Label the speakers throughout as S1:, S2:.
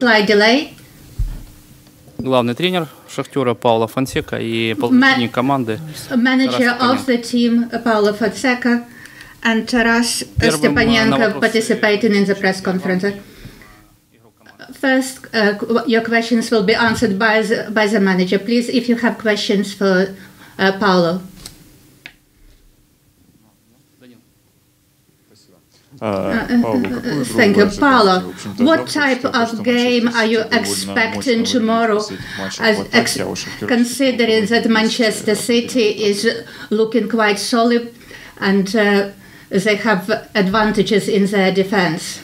S1: Slight delay.
S2: Главный тренер Шахтера Paulo Fonseca и полковник команды.
S1: Manager of the team Paulo Fonseca and Taras Stepanenko participating in the press conference. First, your questions will be answered by the manager. Please, if you have questions for Paulo. Thank you, Paulo. What type of game are you expecting tomorrow, considering that Manchester City is looking quite solid and they have advantages in their defense?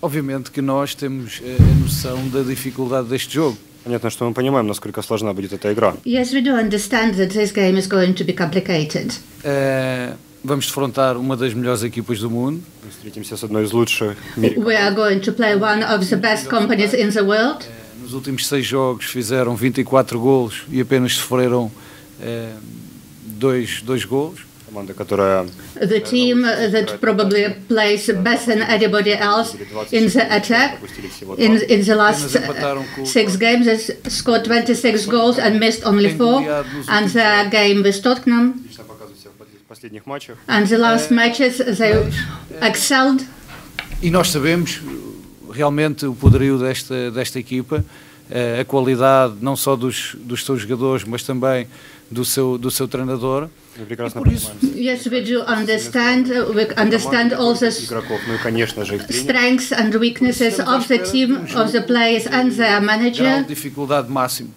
S3: Obviamente que nós temos a noção da dificuldade deste jogo.
S4: Понятно, что мы понимаем, насколько сложна будет эта игра.
S1: Yes, we do understand that this game is going to be complicated.
S3: Vamos defrontar uma das melhores equipas do mundo.
S4: Мы встретимся с одной из лучших в мире.
S1: We are going to play one of the best companies in the world.
S3: Nos últimos 6 jogos fizeram 24 golos e apenas sofreram 2 golos.
S1: The team that probably plays better than anybody else in the attack in the last 6 games has scored 26 goals and missed only 4, and their game with Tottenham and the last matches they excelled.
S3: E nós sabemos realmente o poderio desta equipa, a qualidade não só dos seus jogadores, mas também do seu treinador.
S1: Yes, we do understand. We understand all the strengths and weaknesses of the team, of the players and their manager.
S3: Dificuldade máxima.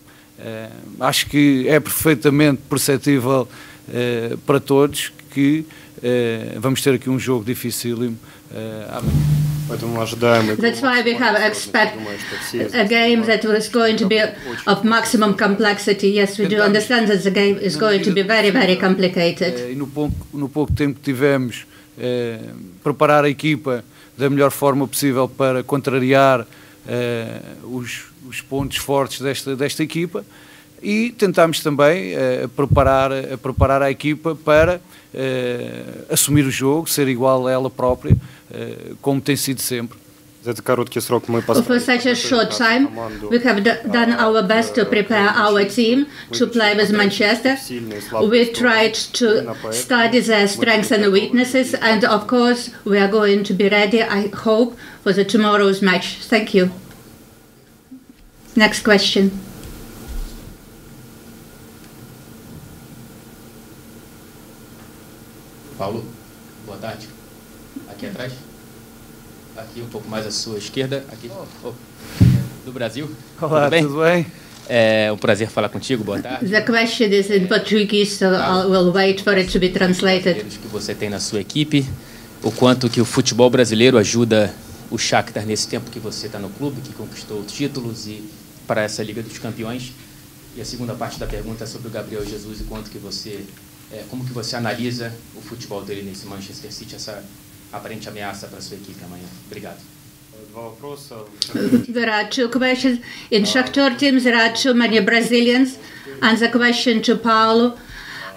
S3: Acho que é perfeitamente perceptível para todos que vamos ter aqui um jogo dificílimo amanhã.
S1: That's why we have expect a game that was going to be of maximum complexity. Yes, we do understand that the game is going to be very, very complicated.
S3: E no pouco tempo que tivemos, preparar a equipa da melhor forma possível para contrariar os pontos fortes desta equipa e tentámos também preparar a equipa para assumir o jogo, ser igual a ela própria, como tem sido sempre.
S1: For such a short time, we have done our best to prepare our team to play with Manchester. We tried to study their strengths and weaknesses, and of course, we are going to be ready, I hope, for the tomorrow's match. Thank you. Next question.
S5: Paulo, boa tarde. Aqui atrás. Aqui um pouco mais à sua esquerda. Aqui. Do Brasil.
S3: Olá, tudo bem?
S5: É um prazer falar contigo. Boa tarde.
S1: The question is in Portuguese, so I will wait for it to be translated.
S5: Que você tem na sua equipe, o quanto que o futebol brasileiro ajuda o Shakhtar nesse tempo que você está no clube, que conquistou títulos e para essa Liga dos Campeões. E a segunda parte da pergunta é sobre o Gabriel Jesus e quanto que você como que você analisa o futebol dele nesse Manchester City, essa aparente ameaça para a sua equipe amanhã? Obrigado.
S1: There are 2 questions. In Shakhtar team, there are too many Brazilians. And the question to Paulo,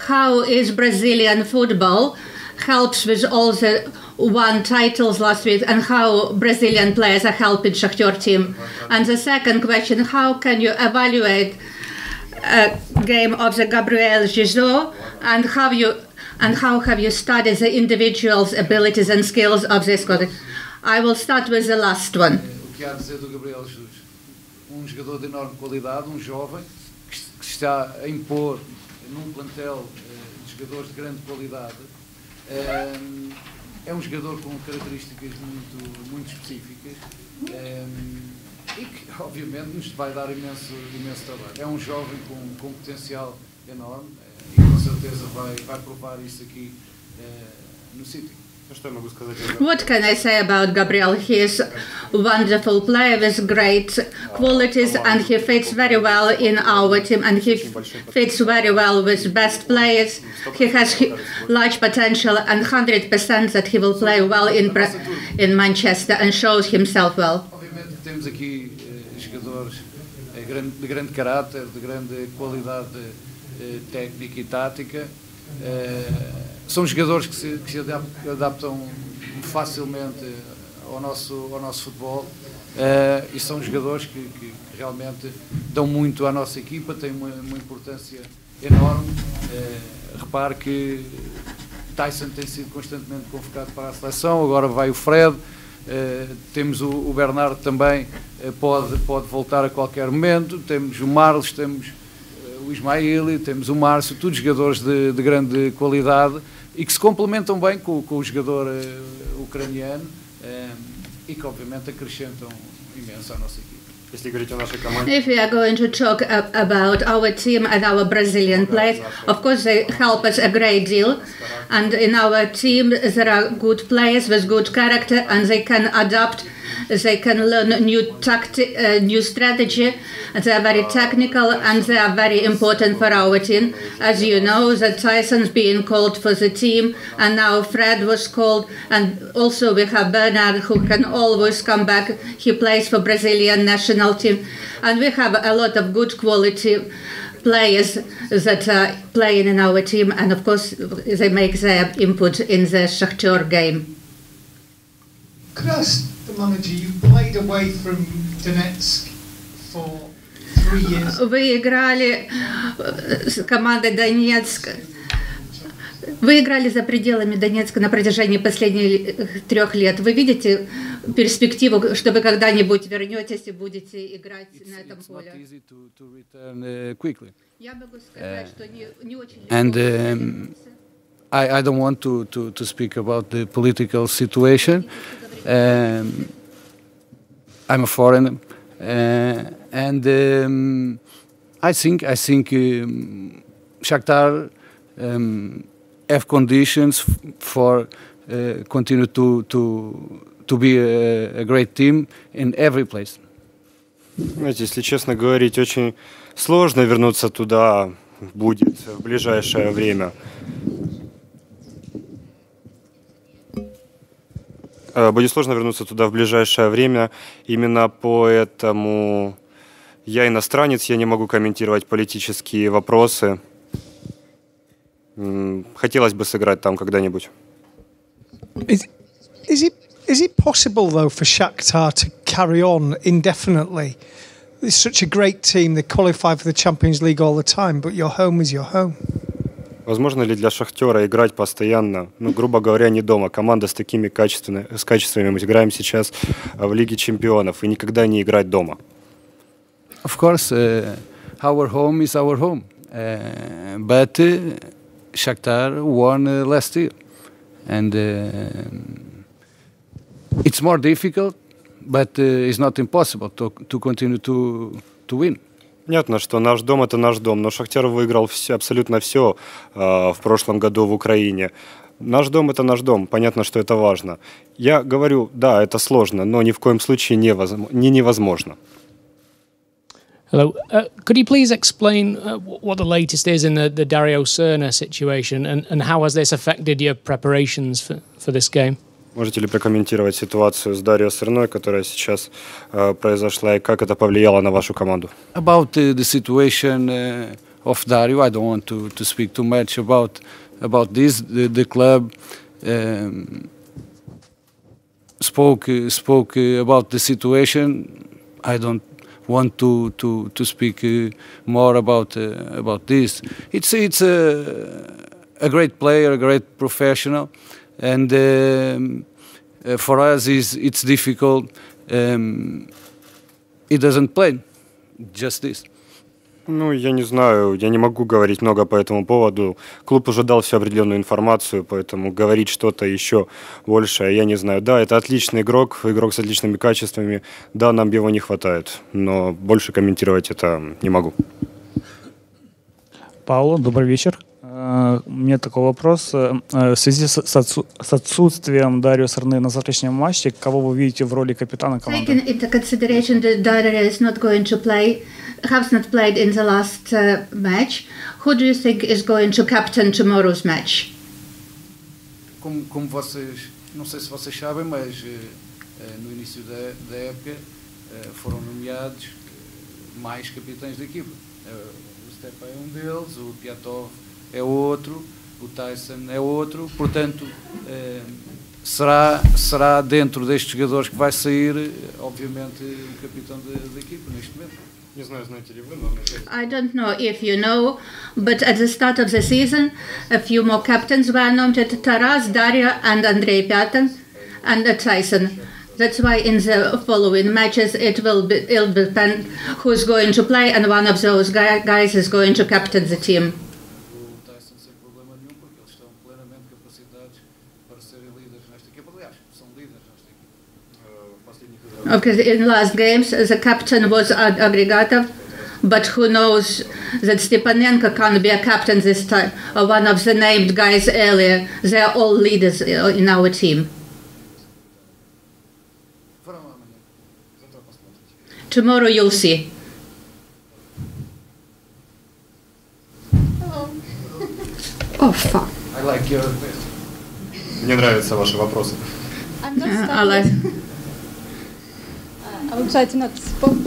S1: how is Brazilian football helps with all the won titles last week and how Brazilian players are helping Shakhtar team? And the second question, how can you evaluate a game of the Gabriel Jesus and how have you studied the individual's abilities and skills of this squad? I will start with the last one.
S3: O que há a dizer do Gabriel Jesus? Jogador de enorme qualidade, jovem que está a impor num plantel de jogadores de grande qualidade. É jogador com características muito específicas. E que, obviamente, nos vai dar imenso trabalho. É jovem com potencial enorme e com certeza vai provar isso aqui no City.
S1: What can I say about Gabriel? He is a wonderful player with great qualities and he fits very well in our team and he fits very well with best players. He has large potential and 100% that he will play well in Manchester and shows himself well.
S3: Temos aqui jogadores de grande caráter, de grande qualidade técnica e tática. São jogadores que se adaptam facilmente ao nosso futebol, e são jogadores que realmente dão muito à nossa equipa, têm uma importância enorme. Repare que Tyson tem sido constantemente convocado para a seleção, agora vai o Fred, temos o Bernardo também, pode voltar a qualquer momento, temos o Marlos, temos o Ismaili, temos o Márcio, todos jogadores de grande qualidade e que se complementam bem com o jogador ucraniano, e que obviamente acrescentam imenso à nossa equipa.
S1: If we are going to talk about our team and our Brazilian players, of course they help us a great deal, and in our team there are good players with good character, and they can adapt, they can learn new strategy, they are very technical, and they are very important for our team. As you know, that Tyson's being called for the team, and now Fred was called, and also we have Bernard, who can always come back. He plays for Brazilian national team, and we have a lot of good quality players that are playing in our team, and of course they make their input in the Shakhtar game.
S6: Could I ask the manager, you played away from Donetsk for 3 years.
S1: Вы играли с командой Донецк. Вы играли за пределами Донецка на протяжении последних 3 лет. Вы видите перспективу, что вы когда-нибудь вернетесь и будете играть на этом поле? Я могу сказать, что не очень легко.
S3: I don't want to speak about the political situation. I'm a foreigner, and I think Shakhtar have conditions for continue to be a great team in every place.
S4: Знаете, если честно говорить, очень сложно вернуться туда будет в ближайшее время. Будет сложно вернуться туда в ближайшее время. Именно поэтому я иностранец, я не могу комментировать политические вопросы. Хотелось бы сыграть там когда-нибудь.
S6: Is it possible though for Shakhtar to carry on indefinitely? It's such a great team. They qualify for the Champions League all the time, but your home is your home.
S4: Возможно ли для Шахтера играть постоянно, грубо говоря, не дома? Команда с такими качествами. Мы играем сейчас в Лиге Чемпионов, и никогда не играть дома.
S3: Of course, our home is our home, but Shakhtar won last year, and it's more difficult, but it's not impossible to continue to win.
S4: Понятно, что наш дом – это наш дом, но Шахтер выиграл абсолютно все в прошлом году в Украине. Наш дом – это наш дом, понятно, что это важно. Я говорю, да, это сложно, но ни в коем случае не невозможно.
S7: Hello. Could you please explain what the latest is in the Dario Srna situation, and how has this affected your preparations for this game?
S4: Можете ли прокомментировать ситуацию с Дарио Срной, которая сейчас произошла, и как это повлияло на вашу команду?
S3: About the situation of Dario, I don't want to speak too much about this. The club spoke about the situation. I don't want to speak more about this. It's a great player, a great professional. And for us, it's difficult. He doesn't play, just this.
S4: Я не знаю, я не могу говорить много по этому поводу. Клуб уже дал всю определенную информацию, поэтому говорить что-то еще большее, я не знаю. Да, это отличный игрок с отличными качествами. Да, нам его не хватает, но больше комментировать это не могу.
S8: Пауло, добрый вечер. У меня такой вопрос. В связи с отсутствием Дарио Срны на завтрашнем матче, кого вы видите в роли капитана команды?
S1: Taking into consideration that Dario is not going to play, has not played in the last match, who do you think is going to captain tomorrow's match?
S3: Como vocês, não sei se vocês sabem, mas no início da época foram nomeados mais capitães da equipa. Stepan é um deles, o Piatov é outro, o Tyson é outro, portanto será dentro destes jogadores que vai sair, obviamente, o capitão da equipa neste momento.
S1: I don't know if you know, but at the start of the season, a few more captains were nominated: Taras, Daria, and Andrei Pyatan, and Tyson. That's why in the following matches it'll depend who's going to play, and one of those guys is going to captain the team.
S3: O Tyson sem problema nenhum, porque eles estão plenamente capacitados para serem líderes nesta equipa. Aliás, são líderes nesta equipa.
S1: Because in last games the captain was Agregatov, but who knows that Stepanenko can't be a captain this time, or one of the named guys earlier. They are all leaders in our team. Tomorrow you'll see.
S9: Hello.
S1: Oh, fuck.
S3: I like your...
S4: Мне нравятся ваши вопросы.
S9: I'm not
S1: I like.
S9: I will try to not spoil.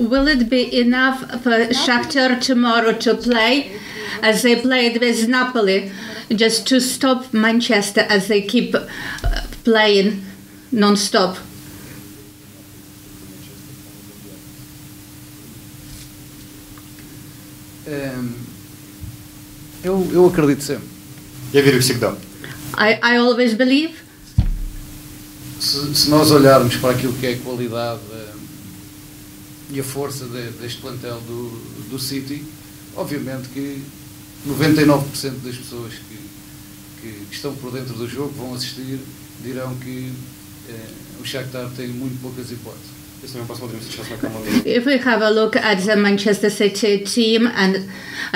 S1: Will it be enough for Shakhtar tomorrow to play as they played with Napoli, just to stop Manchester as they keep playing non-stop?
S3: Eu acredito sempre.
S4: Я верю всегда.
S1: I always believe.
S3: Se nós olharmos para aquilo que é a qualidade e a força deste plantel do City, obviamente que 99% das pessoas que estão por dentro do jogo, vão assistir, dirão que o Shakhtar tem muito poucas hipóteses.
S1: If we have a look at the Manchester City team and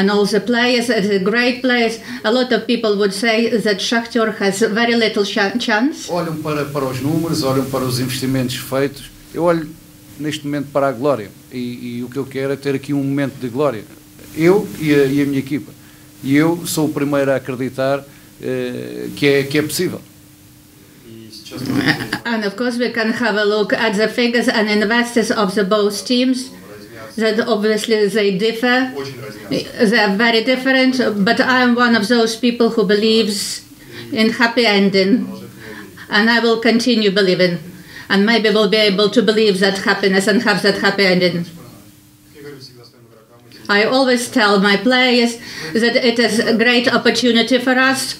S1: all the players, the great players, a lot of people would say that Shakhtar has very little chance.
S3: Olham para os números, olham para os investimentos feitos. Eu olho neste momento para a glória e o que eu quero é ter aqui um momento de glória. Eu e a minha equipa. E eu sou o primeiro a acreditar que é possível.
S1: And of course we can have a look at the figures and investors of the both teams, that obviously they differ, they are very different, but I am one of those people who believes in happy ending, and I will continue believing, and maybe we'll be able to believe that happiness and have that happy ending. I always tell my players that it is a great opportunity for us,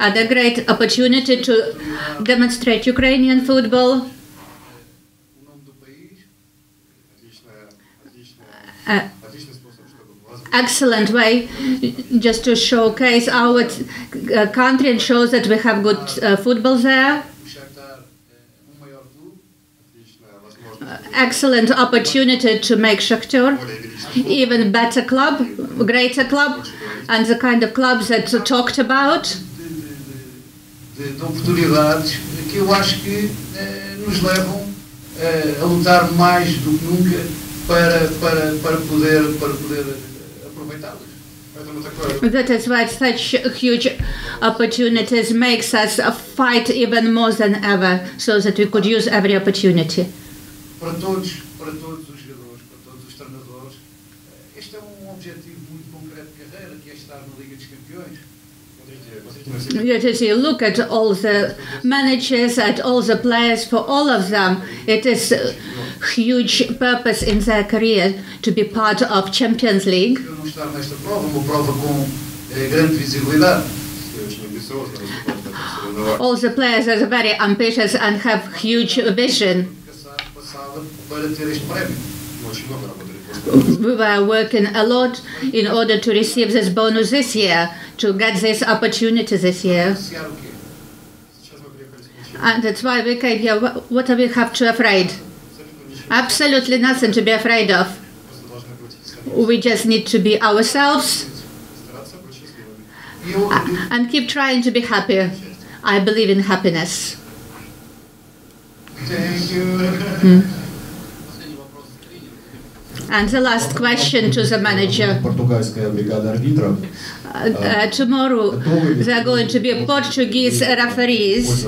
S1: and a great opportunity to demonstrate Ukrainian football. Excellent way just to showcase our country and shows that we have good football there. Excellent opportunity to make Shakhtar even better club, greater club, and the kind of clubs that talked about.
S3: De oportunidades que eu acho que nos levam a lutar mais do que nunca para poder aproveitá-las.
S1: That is why such huge opportunities makes us fight even more than ever, so that we could use every opportunity.
S3: Para todos os jogadores, para todos os treinadores, este é objetivo muito concreto de carreira, que é estar na Liga dos Campeões.
S1: You look at all the managers, at all the players, for all of them, it is a huge purpose in their career to be part of Champions League.
S3: Eu não estar nesta prova, uma prova com grande visibilidade.
S1: All the players are very ambitious and have huge vision.
S3: Para ter este prémio.
S1: We were working a lot in order to receive this bonus this year, to get this opportunity this year. And that's why we came here. What do we have to afraid? Absolutely nothing to be afraid of. We just need to be ourselves and keep trying to be happy. I believe in happiness.
S3: Thank you.
S1: And the last question to the manager. Tomorrow there are going to be Portuguese referees.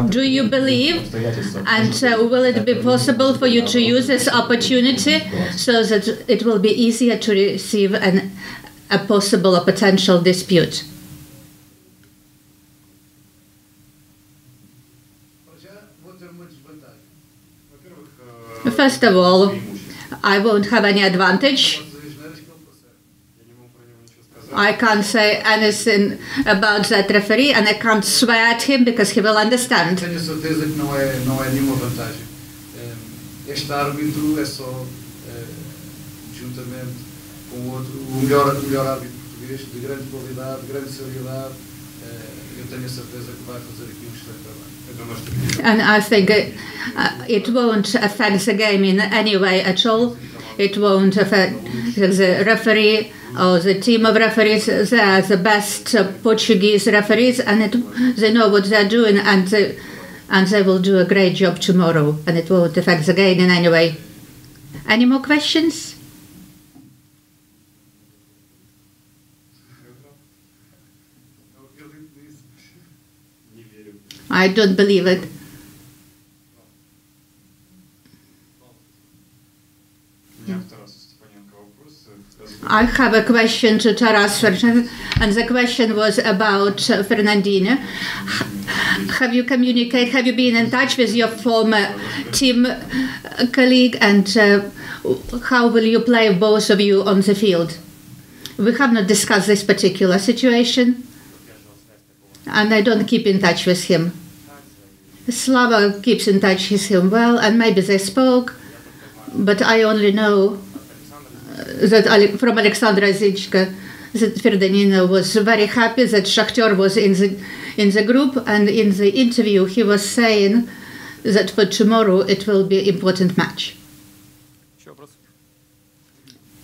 S1: Do you believe, and will it be possible for you to use this opportunity so that it will be easier to receive a possible or potential dispute? First of all, I won't have any advantage. I can't say anything about that referee, and I can't swear at him because he will understand.
S3: Tenho certeza que não é nenhuma vantagem. Este árbitro é só, juntamente com o outro, o melhor árbitro português, de grande qualidade, de grande seriedade. Eu tenho a certeza que vai fazer aqui excelente trabalho.
S1: And I think it won't affect the game in any way at all. It won't affect the referee or the team of referees. They are the best Portuguese referees, and they know what they're doing, and they will do a great job tomorrow, and it won't affect the game in any way. Any more questions? I don't believe it. I have a question to Taras, and the question was about Fernandinho. Have you communicated, have you been in touch with your former team colleague, and how will you play both of you on the field? We have not discussed this particular situation, and I don't keep in touch with him. Slava keeps in touch with him well, and maybe they spoke, but I only know that from Alexandra Zichka that Fernandinho was very happy that Shakhtar was in the group, and in the interview he was saying that for tomorrow it will be an important match.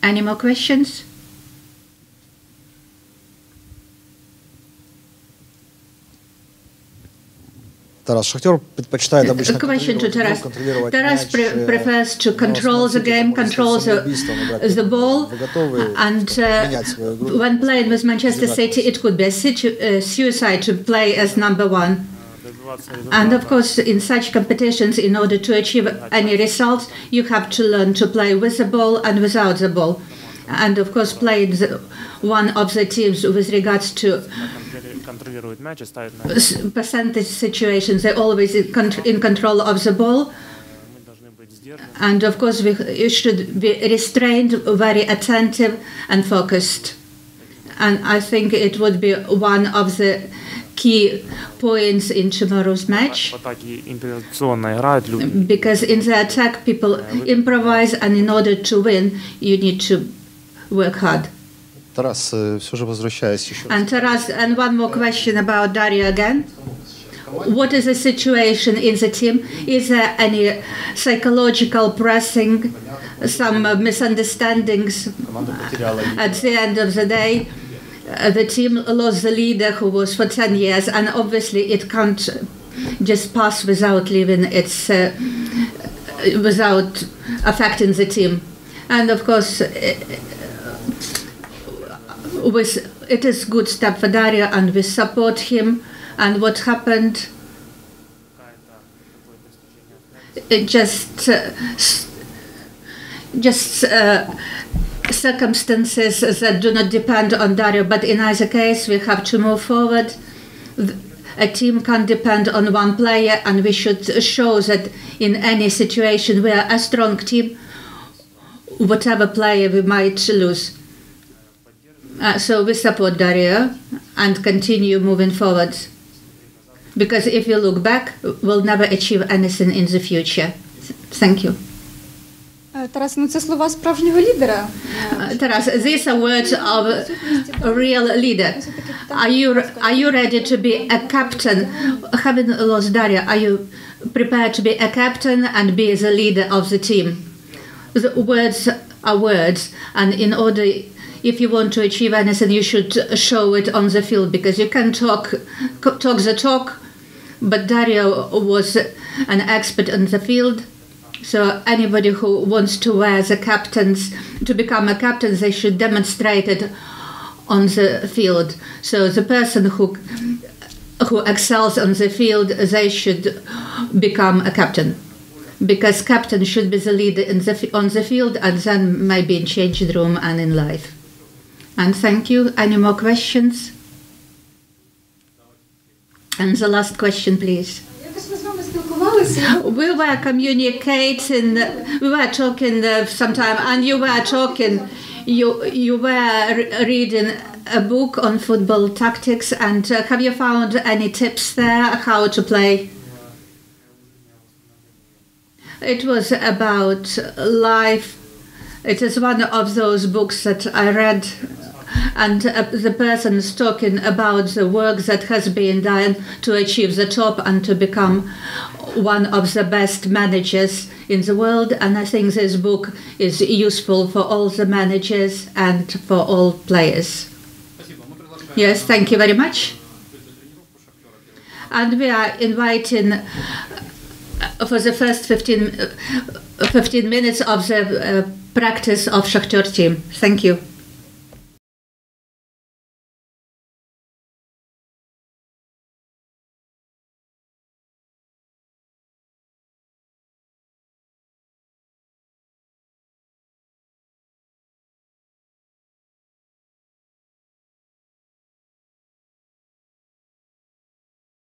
S1: Any more questions?
S10: Тарас, Шахтер предпочитает обычно
S1: контролировать. Taras prefers to control the game, control the ball, and when playing with Manchester City, it could be a suicide to play as number one. And of course, in such competitions, in order to achieve any results, you have to learn to play with the ball and without the ball. And of course, playing one of the teams with regards to percentage situations, they're always in control of the ball. And of course, we should be restrained, very attentive and focused. And I think it would be one of the key points in tomorrow's match, because in the attack people improvise, and in order to win you need to work hard.
S10: Taras, все же возвращаясь еще.
S1: And Taras, and one more question about Dario again. What is the situation in the team? Is there any psychological pressing, some misunderstandings? At the end of the day, the team lost the leader who was for 10 years, and obviously it can't just pass without leaving its, without affecting the team. And of course, it is good step for Dario, and we support him. And what happened, it just circumstances that do not depend on Dario, but in either case we have to move forward. A team can't depend on one player, and we should show that in any situation we are a strong team, whatever player we might lose. So we support Dario and continue moving forward, because if you look back, we'll never achieve anything in the future. Thank you.
S9: Тарас, ну це слова справжнього лідера.
S1: Taras, these are words of a real leader. Are you ready to be a captain? Having lost Dario, are you prepared to be a captain and be the leader of the team? The words are words, and in order, if you want to achieve anything, you should show it on the field, because you can talk the talk, but Dario was an expert on the field, So anybody who wants to wear the captains, to become a captain, they should demonstrate it on the field. So the person who excels on the field, they should become a captain. Because captain should be the leader on the field and then maybe in changing room and in life. And thank you. Any more questions? And the last question, please. We were communicating, we were talking sometime, and you were talking, you were reading a book on football tactics, and have you found any tips there how to play? It was about life. It is one of those books that I read, and the person is talking about the work that has been done to achieve the top and to become one of the best managers in the world. And I think this book is useful for all the managers and for all players. Yes, thank you very much. And we are inviting for the first 15 minutes of the practice of Shakhtar team. Thank you.